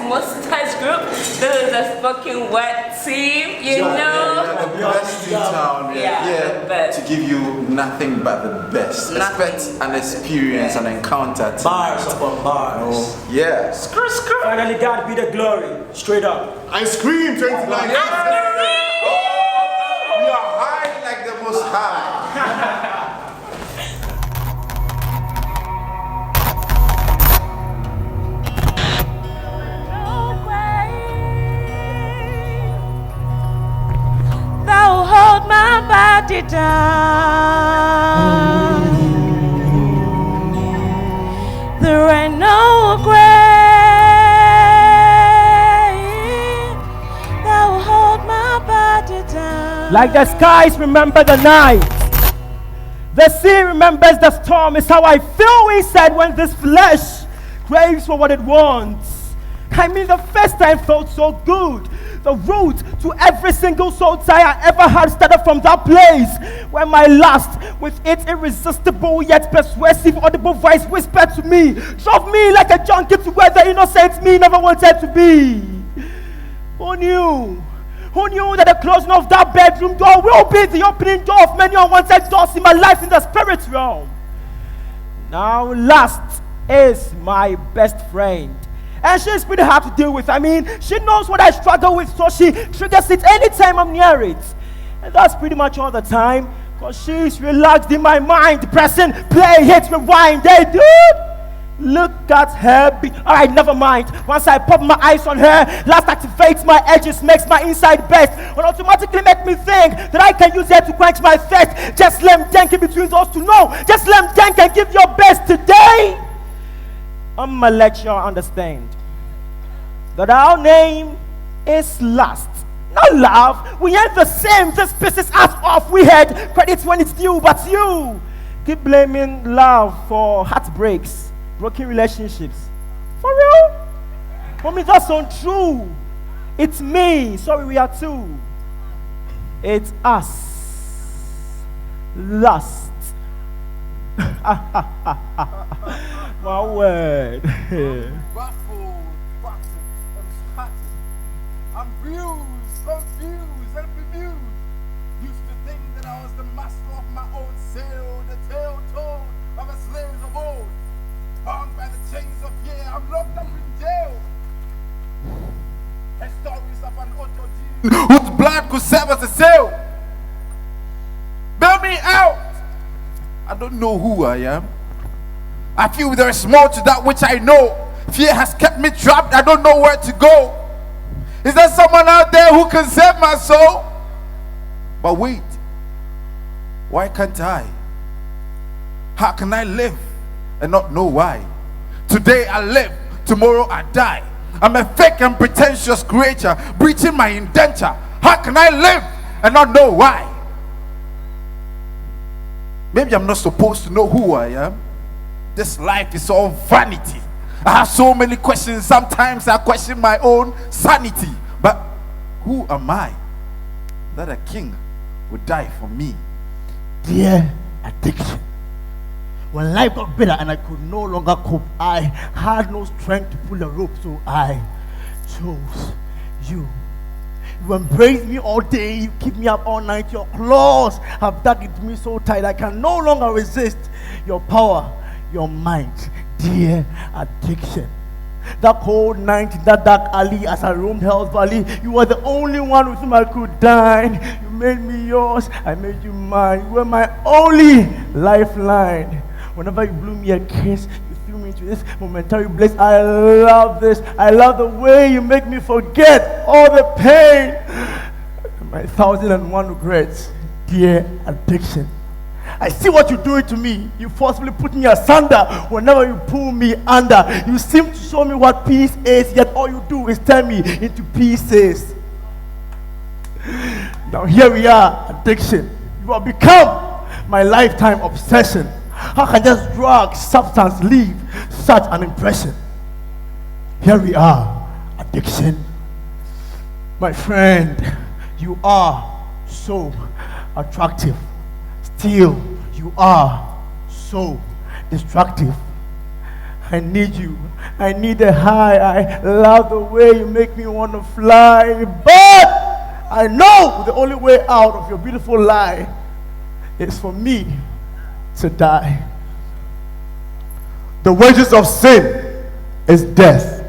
mustache group. This is a fucking wet team, you know? The best in town, the best. to give you nothing but the best. Expect an experience, an encounter tonight. Bars upon bars. Yeah. Screw, screw. Finally, God be the glory. Straight up. Iscream 29. We are high like the most high. Thou hold my body down. There ain't no grave. Thou hold my body down. Like the skies remember the night, the sea remembers the storm. Is how I feel inside when this flesh craves for what it wants. I mean, the first time felt so good. The root to every single soul tie I ever had started from that place where my last, with its irresistible yet persuasive audible voice whispered to me, drove me like a junkie to where the innocent me never wanted to be. Who knew? Who knew that the closing of that bedroom door will be the opening door of many unwanted doors in my life in the spirit realm? Now last is my best friend. And she's pretty hard to deal with. I mean, she knows what I struggle with, so she triggers it anytime I'm near it. And that's pretty much all the time, because she's relaxed in my mind, pressing play, hit, rewind. Hey, dude, look at her. Alright, never mind. Once I pop my eyes on her, last activates my edges, makes my inside best, will automatically make me think that I can use her to quench my thirst. Just slam dunk in between those two. No, just slam dunk and give your best today. I'ma let y'all understand that our name is Lust, not love. We ain't the same. This pisses us off. We had credits when it's due, but you keep blaming love for heartbreaks, broken relationships. For real? For me, that's untrue. It's me. Sorry, we are two. It's us. Lust. My word. Baffled, I'm bruised, confused, and bemused. Used to think that I was the master of my own sail, the tale told of a slaves of old. Bound by the chains of fear, I'm locked up in jail. The stories of an autogene whose blood could serve as a sail. Bail me out. I don't know who I am. I feel there is more to that which I know. Fear has kept me trapped. I don't know where to go. Is there someone out there who can save my soul? But wait, why can't I? How can I live and not know why? Today I live, tomorrow I die. I'm a fake and pretentious creature, breaching my indenture. How can I live and not know why? Maybe I'm not supposed to know who I am. This life is all vanity. I have so many questions. Sometimes I question my own sanity. But who am I that a king would die for me? Dear addiction, when life got better and I could no longer cope, I had no strength to pull the rope, so I chose you. You embrace me all day, you keep me up all night. Your claws have dug into me so tight I can no longer resist your power, your might. Dear addiction, that cold night in that dark alley as I roamed Hell's Valley, you were the only one with whom I could dine. You made me yours, I made you mine. You were my only lifeline. Whenever you blew me a kiss, you threw me into this momentary bliss. I love this. I love the way you make me forget all the pain and my 1,001 regrets. Dear addiction, I see what you're doing to me. You forcibly put me asunder whenever you pull me under. You seem to show me what peace is, yet all you do is tear me into pieces. Now here we are, addiction. You have become my lifetime obsession. How can just drug substance leave such an impression? Here we are, addiction. My friend, you are so attractive. Still, you are so destructive. I need you. I need a high. I love the way you make me want to fly. But I know the only way out of your beautiful lie is for me to die. The wages of sin is death.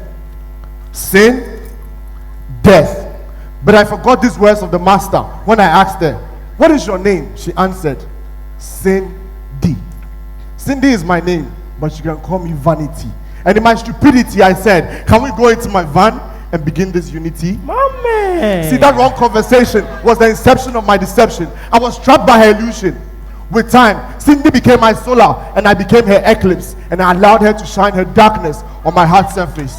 Sin, death. But I forgot these words of the master when I asked her, "What is your name?" She answered, Cindy. Cindy is my name, but you can call me Vanity. And in my stupidity, I said, "Can we go into my van and begin this unity?" Mommy. See, that wrong conversation was the inception of my deception. I was trapped by her illusion. With time, Cindy became my solar, and I became her eclipse, and I allowed her to shine her darkness on my heart surface.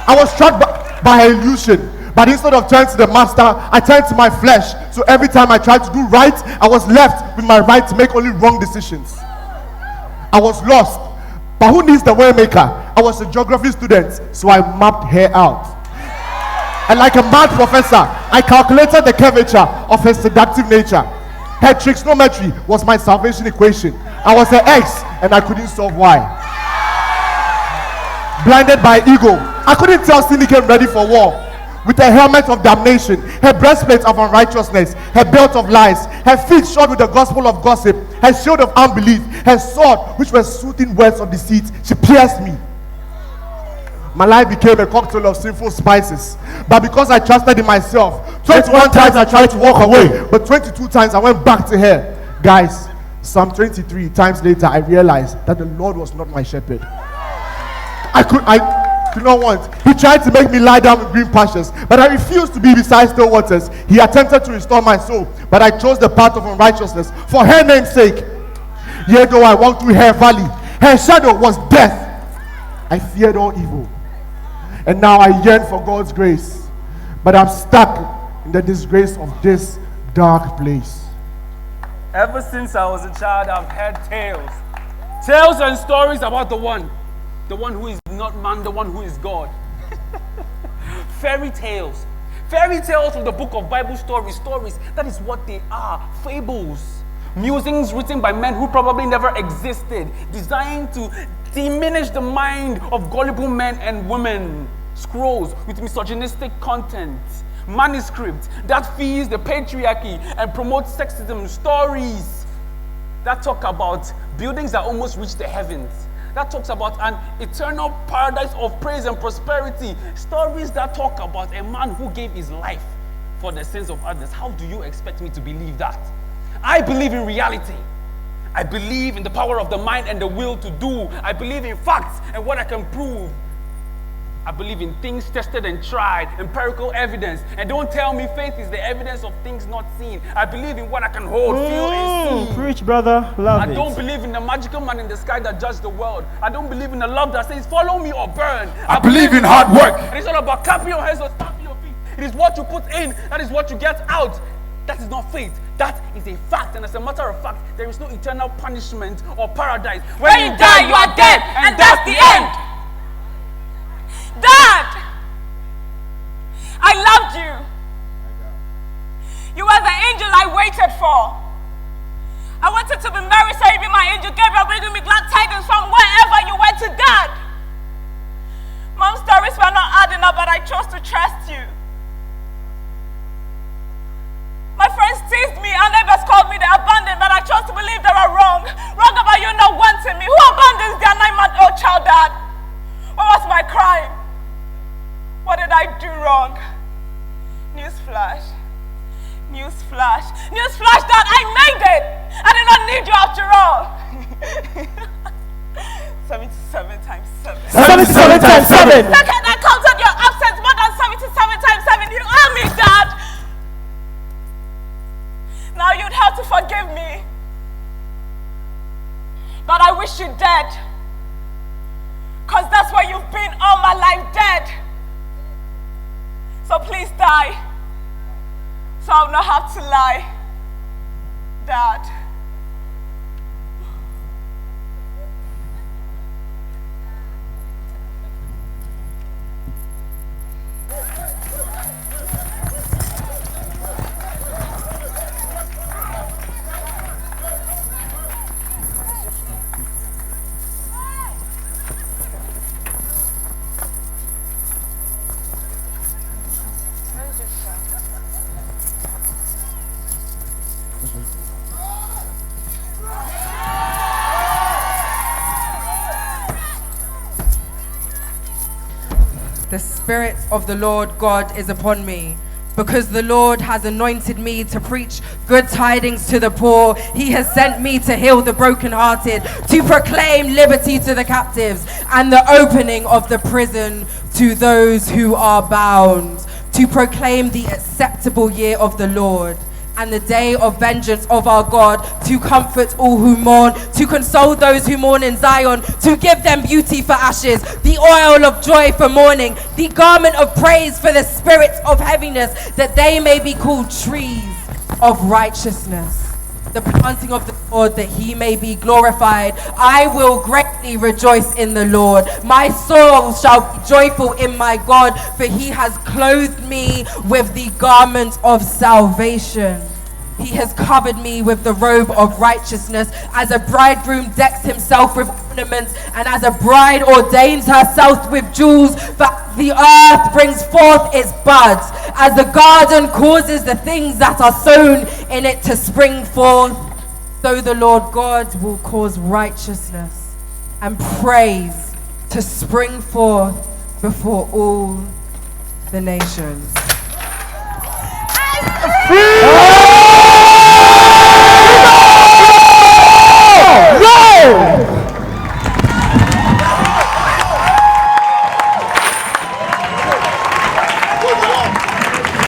I was trapped by her illusion, but instead of turning to the master, I turned to my flesh. So every time I tried to do right, I was left with my right to make only wrong decisions. I was lost, but who needs the waymaker? I was a geography student, so I mapped her out. And like a mad professor, I calculated the curvature of her seductive nature. Her trigonometry was my salvation equation. I was her ex, and I couldn't solve why. Blinded by ego, I couldn't tell Cindy came ready for war. With a helmet of damnation, her breastplate of unrighteousness, her belt of lies, her feet shod with the gospel of gossip, her shield of unbelief, her sword, which were soothing words of deceit, she pierced me. My life became a cocktail of sinful spices. But because I trusted in myself, 21 times I tried to walk away, but 22 times I went back to her. Guys, some 23 times later, I realized that the Lord was not my shepherd. I could not want. He tried to make me lie down with green pastures, but I refused to be beside still waters. He attempted to restore my soul, but I chose the path of unrighteousness for her name's sake. Yet though I walked through her valley, her shadow was death. I feared all evil. And now I yearn for God's grace, but I'm stuck in the disgrace of this dark place. Ever since I was a child, I've heard tales and stories about the one who is not man, the one who is God. Fairy tales from the book of Bible stories. That is what they are, fables. Musings written by men who probably never existed, designed to diminish the mind of gullible men and women. Scrolls with misogynistic content. Manuscripts that feeds the patriarchy and promotes sexism. Stories that talk about buildings that almost reach the heavens. That talks about an eternal paradise of praise and prosperity. Stories that talk about a man who gave his life for the sins of others. How do you expect me to believe that? I believe in reality. I believe in the power of the mind and the will to do. I believe in facts and what I can prove. I believe in things tested and tried, empirical evidence. And don't tell me faith is the evidence of things not seen. I believe in what I can hold, feel, and see. Preach, brother. Love it. I don't believe in the magical man in the sky that judges the world. I don't believe in a love that says, follow me or burn. I believe in hard work. And it's not about clapping your hands or stamping your feet. It is what you put in, that is what you get out. That is not faith. That is a fact. And as a matter of fact, there is no eternal punishment or paradise. When you die, you are dead, and that's the end. Dad, I loved you. You were the angel I waited for. I wanted to be married, so you be my angel. Gabriel, bringing me glad tidings from wherever you went to, Dad. Mom's stories were not adding up, but I chose to trust you. My friends teased me, our neighbors called me the abandoned, but I chose to believe they were wrong. Wrong about you not wanting me. Who abandons their 9-month-old child, Dad? What was my crime? What did I do wrong? Newsflash. Newsflash, Dad, I made it! I did not need you after all. 77 times 7. 77 times 7. Second, I counted your absence more than 77 times 7. You owe me, Dad. Now you'd have to forgive me. But I wish you dead. Because that's where you've been all my life, dead. So please die. So I'll not have to lie. Dad. The Spirit of the Lord God is upon me, because the Lord has anointed me to preach good tidings to the poor. He has sent me to heal the brokenhearted, to proclaim liberty to the captives, and the opening of the prison to those who are bound, to proclaim the acceptable year of the Lord and the day of vengeance of our God, to comfort all who mourn, to console those who mourn in Zion, to give them beauty for ashes, the oil of joy for mourning, the garment of praise for the spirit of heaviness, that they may be called trees of righteousness, the planting of the Lord, that he may be glorified. I will greatly rejoice in the Lord. My soul shall be joyful in my God, for he has clothed me with the garment of salvation. He has covered me with the robe of righteousness, as a bridegroom decks himself with ornaments, and as a bride ordains herself with jewels. For the earth brings forth its buds, as the garden causes the things that are sown in it to spring forth, so the Lord God will cause righteousness and praise to spring forth before all the nations.